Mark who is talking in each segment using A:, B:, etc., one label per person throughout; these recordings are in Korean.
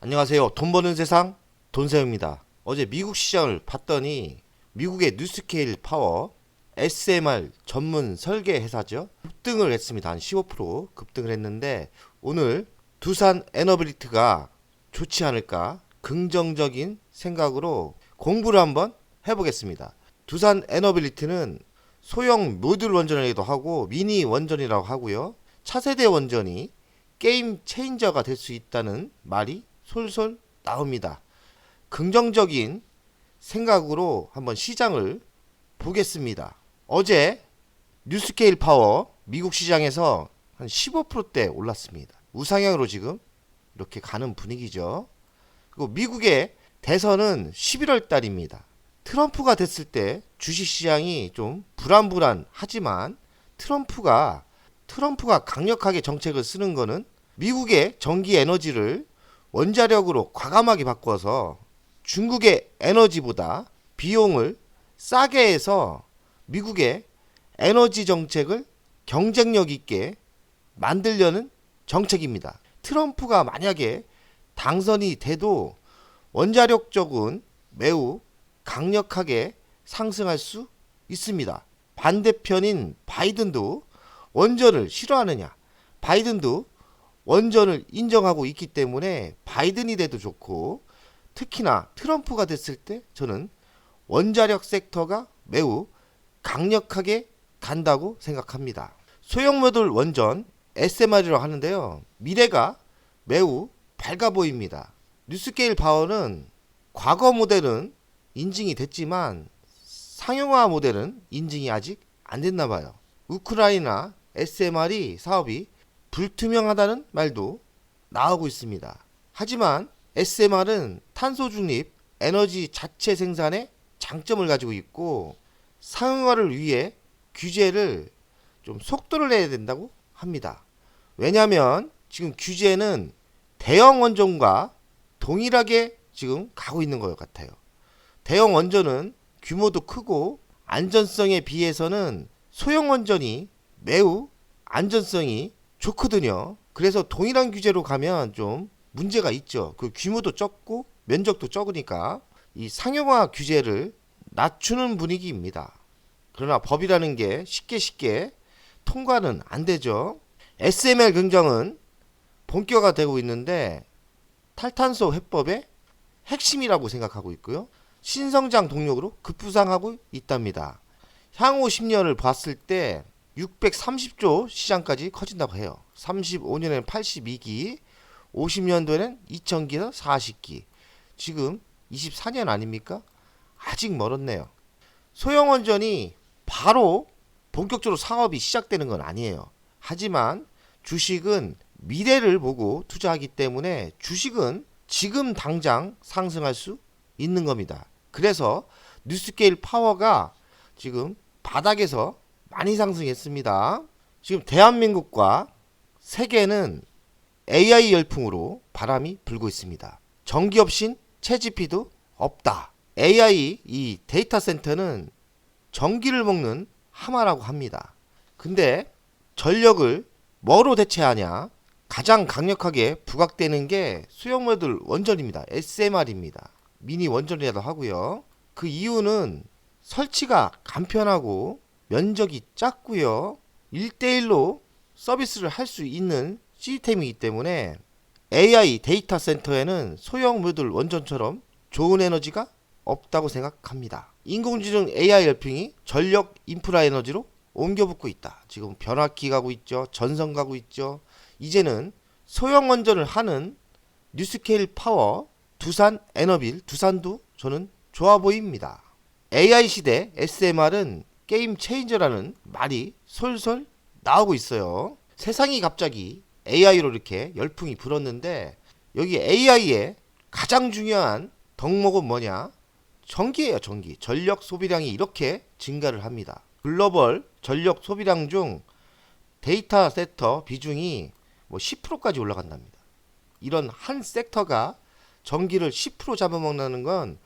A: 안녕하세요. 돈 버는 세상 돈세입니다. 어제 미국 시장을 봤더니 미국의 뉴스케일 파워 SMR 전문 설계 회사죠. 급등을 했습니다. 한 15% 급등을 했는데 오늘 두산 에너빌리티가 좋지 않을까 긍정적인 생각으로 공부를 한번 해보겠습니다. 두산 에너빌리티는 소형 모듈 원전이라고 하고 미니 원전이라고 하고요. 차세대 원전이 게임 체인저가 될 수 있다는 말이 솔솔 나옵니다. 긍정적인 생각으로 한번 시장을 보겠습니다. 어제 뉴스케일 파워 미국 시장에서 한 15%대 올랐습니다. 우상향으로 지금 이렇게 가는 분위기죠. 그리고 미국의 대선은 11월 달입니다. 트럼프가 됐을 때 주식시장이 좀 불안불안하지만 트럼프가 강력하게 정책을 쓰는 거는 미국의 전기 에너지를 원자력으로 과감하게 바꿔서 중국의 에너지보다 비용을 싸게 해서 미국의 에너지 정책을 경쟁력 있게 만들려는 정책입니다. 트럼프가 만약에 당선이 돼도 원자력 쪽은 매우 강력하게 상승할 수 있습니다. 반대편인 바이든도 원전을 싫어하느냐? 바이든도 원전을 인정하고 있기 때문에 바이든이 돼도 좋고 특히나 트럼프가 됐을 때 저는 원자력 섹터가 매우 강력하게 간다고 생각합니다. 소형 모듈 원전 SMR이라고 하는데요. 미래가 매우 밝아 보입니다. 뉴스케일 파워는 과거 모델은 인증이 됐지만 상용화 모델은 인증이 아직 안 됐나 봐요. 우크라이나 SMR이 사업이 불투명하다는 말도 나오고 있습니다. 하지만 SMR은 탄소 중립 에너지 자체 생산에 장점을 가지고 있고 상용화를 위해 규제를 좀 속도를 내야 된다고 합니다. 왜냐하면 지금 규제는 대형 원전과 동일하게 지금 가고 있는 것 같아요. 대형 원전은 규모도 크고 안전성에 비해서는 소형 원전이 매우 안전성이 좋거든요. 그래서 동일한 규제로 가면 좀 문제가 있죠. 그 규모도 적고 면적도 적으니까 이 상용화 규제를 낮추는 분위기입니다. 그러나 법이라는 게 쉽게 통과는 안 되죠. SMR 긍정은 본격화되고 있는데 탈탄소 해법의 핵심이라고 생각하고 있고요. 신성장 동력으로 급부상하고 있답니다. 향후 10년을 봤을 때 630조 시장까지 커진다고 해요. 35년에는 82기, 50년도에는 2000기에서 40기. 지금 24년 아닙니까? 아직 멀었네요. 소형 원전이 바로 본격적으로 사업이 시작되는 건 아니에요. 하지만 주식은 미래를 보고 투자하기 때문에 주식은 지금 당장 상승할 수 있는 겁니다. 그래서 뉴스케일 파워가 지금 바닥에서 많이 상승했습니다. 지금 대한민국과 세계는 AI 열풍으로 바람이 불고 있습니다. 전기 없인 채집피도 없다. AI 이 데이터 센터는 전기를 먹는 하마라고 합니다. 근데 전력을 뭐로 대체하냐? 가장 강력하게 부각되는 게 소형 모듈 원전입니다. SMR입니다. 미니 원전이라도 하고요. 그 이유는 설치가 간편하고 면적이 작고요. 1대1로 서비스를 할 수 있는 시스템이기 때문에 AI 데이터 센터에는 소형 모듈 원전처럼 좋은 에너지가 없다고 생각합니다. 인공지능 AI 열풍이 전력 인프라 에너지로 옮겨붙고 있다. 지금 변압기 가고 있죠. 전선 가고 있죠. 이제는 소형 원전을 하는 뉴스케일 파워, 두산 에너빌, 두산도 저는 좋아 보입니다. AI 시대 SMR은 게임 체인저라는 말이 솔솔 나오고 있어요. 세상이 갑자기 AI로 이렇게 열풍이 불었는데 여기 AI의 가장 중요한 덕목은 뭐냐? 전기예요, 전기. 전력 소비량이 이렇게 증가를 합니다. 글로벌 전력 소비량 중 데이터 센터 비중이 뭐 10%까지 올라간답니다. 이런 한 섹터가 전기를 10% 잡아먹는 건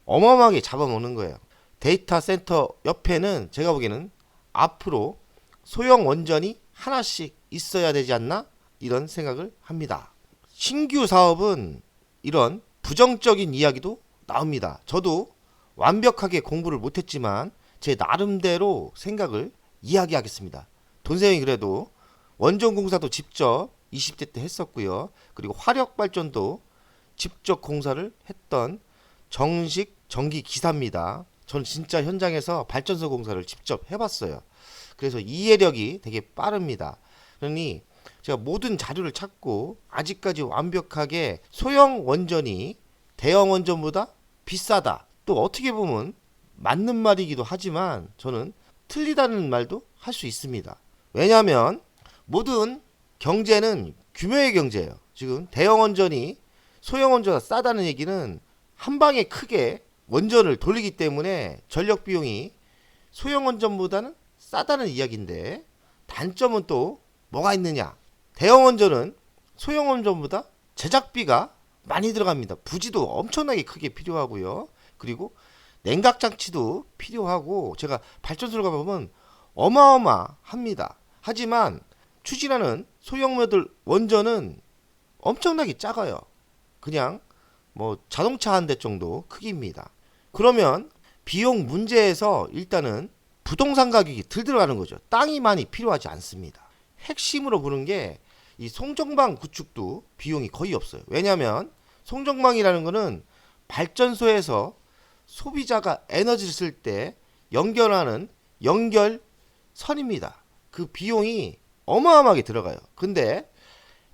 A: 어마어마하게 잡아먹는 거예요. 데이터 센터 옆에는 제가 보기에는 앞으로 소형 원전이 하나씩 있어야 되지 않나? 이런 생각을 합니다. 신규 사업은 이런 부정적인 이야기도 나옵니다. 저도 완벽하게 공부를 못했지만 제 나름대로 생각을 이야기하겠습니다. 돈세형이 그래도 원전공사도 직접 20대 때 했었고요. 그리고 화력발전도 직접 공사를 했던 정식 전기기사입니다. 저는 진짜 현장에서 발전소 공사를 직접 해봤어요. 그래서 이해력이 되게 빠릅니다. 그러니 제가 모든 자료를 찾고 아직까지 완벽하게 소형 원전이 대형 원전보다 비싸다. 또 어떻게 보면 맞는 말이기도 하지만 저는 틀리다는 말도 할 수 있습니다. 왜냐하면 모든 경제는 규모의 경제예요. 지금 대형 원전이 소형 원전보다 싸다는 얘기는 한 방에 크게 원전을 돌리기 때문에 전력 비용이 소형 원전보다는 싸다는 이야기인데, 단점은 또 뭐가 있느냐? 대형 원전은 소형 원전보다 제작비가 많이 들어갑니다. 부지도 엄청나게 크게 필요하고요. 그리고 냉각 장치도 필요하고, 제가 발전소를 가보면 어마어마합니다. 하지만 추진하는 소형모델 원전은 엄청나게 작아요. 그냥 뭐 자동차 한 대 정도 크기입니다. 그러면 비용 문제에서 일단은 부동산 가격이 들 들어가는 거죠. 땅이 많이 필요하지 않습니다. 핵심으로 보는 게 이 송정방 구축도 비용이 거의 없어요. 왜냐하면 송정방이라는 거는 발전소에서 소비자가 에너지를 쓸 때 연결하는 연결선입니다. 그 비용이 어마어마하게 들어가요. 근데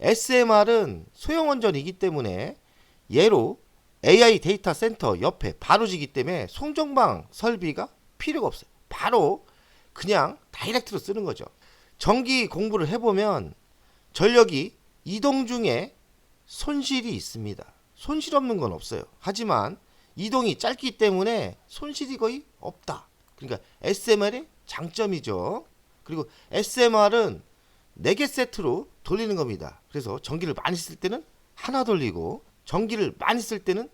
A: SMR은 소형 원전이기 때문에 얘로 AI 데이터 센터 옆에 바로 지기 때문에 송정방 설비가 필요가 없어요. 바로 그냥 다이렉트로 쓰는 거죠. 전기 공부를 해보면 전력이 이동 중에 손실이 있습니다. 손실 없는 건 없어요. 하지만 이동이 짧기 때문에 손실이 거의 없다. 그러니까 SMR의 장점이죠. 그리고 SMR은 4개 세트로 돌리는 겁니다. 그래서 전기를 많이 쓸 때는 하나 돌리고 전기를 많이 쓸 때는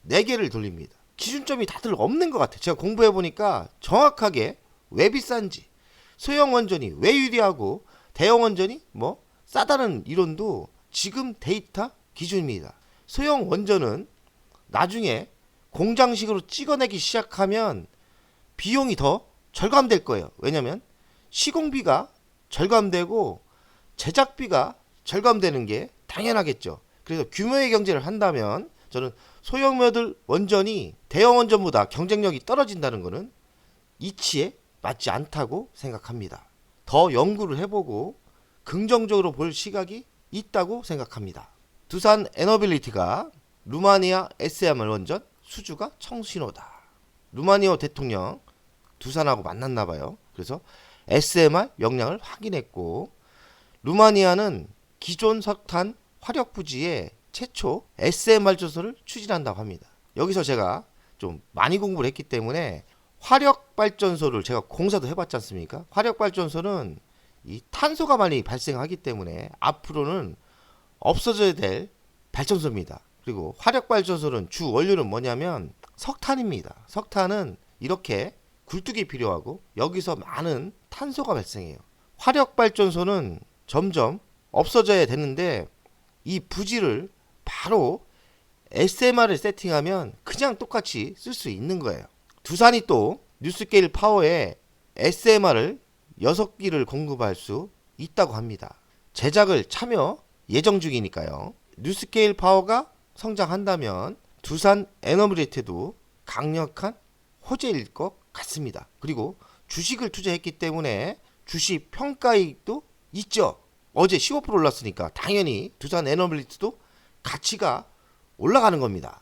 A: 4개를 돌립니다. 기준점이 다들 없는 것 같아요. 제가 공부해보니까 정확하게 왜 비싼지, 소형 원전이 왜 유리하고 대형 원전이 뭐 싸다는 이론도 지금 데이터 기준입니다. 소형 원전은 나중에 공장식으로 찍어내기 시작하면 비용이 더 절감될 거예요. 왜냐면 시공비가 절감되고 제작비가 절감되는 게 당연하겠죠. 그래서 규모의 경제를 한다면 저는 소형 모델 원전이 대형 원전보다 경쟁력이 떨어진다는 것은 이치에 맞지 않다고 생각합니다. 더 연구를 해보고 긍정적으로 볼 시각이 있다고 생각합니다. 두산 에너빌리티가 루마니아 SMR 원전 수주가 청신호다. 루마니아 대통령 두산하고 만났나봐요. 그래서 SMR 역량을 확인했고, 루마니아는 기존 석탄 화력 부지에 최초 SMR 조소를 추진한다고 합니다. 여기서 제가 좀 많이 공부를 했기 때문에 화력 발전소를 제가 공사도 해봤지 않습니까? 화력 발전소는 이 탄소가 많이 발생하기 때문에 앞으로는 없어져야 될 발전소입니다. 그리고 화력 발전소는 주 원료는 뭐냐면 석탄입니다. 석탄은 이렇게 굴뚝이 필요하고 여기서 많은 탄소가 발생해요. 화력 발전소는 점점 없어져야 되는데 이 부지를 바로 SMR을 세팅하면 그냥 똑같이 쓸 수 있는 거예요. 두산이 또 뉴스케일 파워에 SMR을 6기를 공급할 수 있다고 합니다. 제작을 참여 예정 중이니까요. 뉴스케일 파워가 성장한다면 두산 에너빌리티도 강력한 호재일 것 같습니다. 그리고 주식을 투자했기 때문에 주식 평가이익도 있죠. 어제 15% 올랐으니까 당연히 두산 에너빌리티도 가치가 올라가는 겁니다.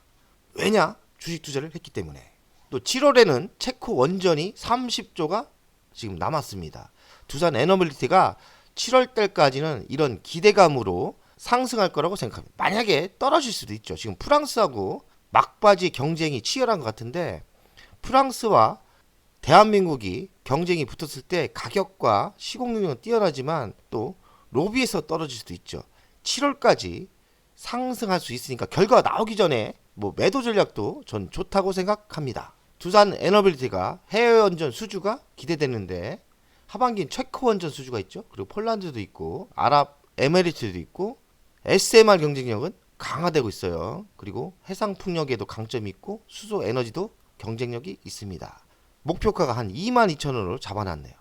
A: 왜냐? 주식 투자를 했기 때문에. 또 7월에는 체코 원전이 30조가 지금 남았습니다. 두산 에너빌리티가 7월 달까지는 이런 기대감으로 상승할 거라고 생각합니다. 만약에 떨어질 수도 있죠. 지금 프랑스하고 막바지 경쟁이 치열한 것 같은데, 프랑스와 대한민국이 경쟁이 붙었을 때 가격과 시공 능력은 뛰어나지만 또 로비에서 떨어질 수도 있죠. 7월까지 상승할 수 있으니까 결과가 나오기 전에 뭐 매도 전략도 전 좋다고 생각합니다. 두산 에너빌리티가 해외 원전 수주가 기대되는데 하반기엔 체코 원전 수주가 있죠. 그리고 폴란드도 있고 아랍 에미리트도 있고 SMR 경쟁력은 강화되고 있어요. 그리고 해상 풍력에도 강점이 있고 수소 에너지도 경쟁력이 있습니다. 목표가가 한 22,000원으로 잡아놨네요.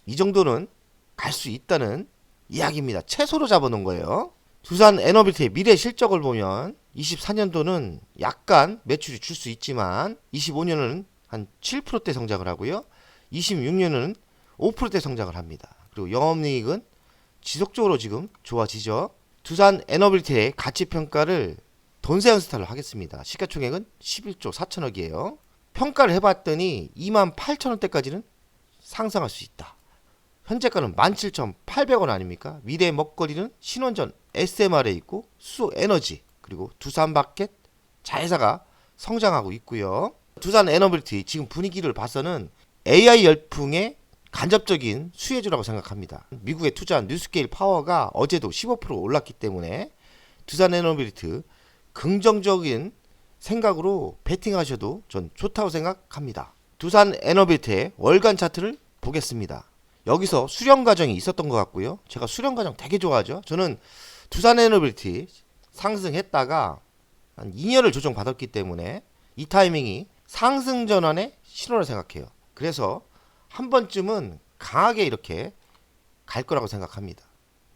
A: 이 정도는 갈 수 있다는 이야기입니다. 최소로 잡아놓은 거예요. 두산 에너빌트의 미래 실적을 보면 24년도는 약간 매출이 줄 수 있지만 25년은 한 7%대 성장을 하고요. 26년은 5%대 성장을 합니다. 그리고 영업이익은 지속적으로 지금 좋아지죠. 두산 에너빌트의 가치평가를 돈세연스타로 하겠습니다. 시가총액은 11조 4천억이에요. 평가를 해봤더니 28,000원대까지는 상승할 수 있다. 현재가는 17,800원 아닙니까? 미래의 먹거리는 신원전 SMR에 있고 수소 에너지 그리고 두산마켓 자회사가 성장하고 있고요. 두산 에너빌티 지금 분위기를 봐서는 AI 열풍의 간접적인 수혜주라고 생각합니다. 미국에 투자한 뉴스케일 파워가 어제도 15% 올랐기 때문에 두산 에너빌트 긍정적인 생각으로 베팅하셔도 전 좋다고 생각합니다. 두산 에너빌트의 월간 차트를 보겠습니다. 여기서 수렴 과정이 있었던 것 같고요. 제가 수렴 과정 되게 좋아하죠. 저는 두산 에너빌티 상승했다가 한 2년을 조정받았기 때문에 이 타이밍이 상승 전환의 신호를 생각해요. 그래서 한 번쯤은 강하게 이렇게 갈 거라고 생각합니다.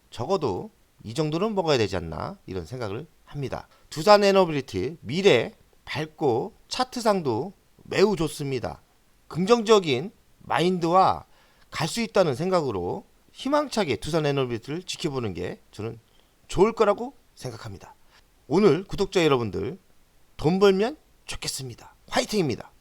A: 적어도 이 정도는 먹어야 되지 않나 이런 생각을 합니다. 두산 에너빌티 미래 밝고 차트상도 매우 좋습니다. 긍정적인 마인드와 갈 수 있다는 생각으로 희망차게 두산 에너빌티를 지켜보는 게 저는 좋을 거라고 생각합니다. 오늘 구독자 여러분들 돈 벌면 좋겠습니다. 화이팅입니다.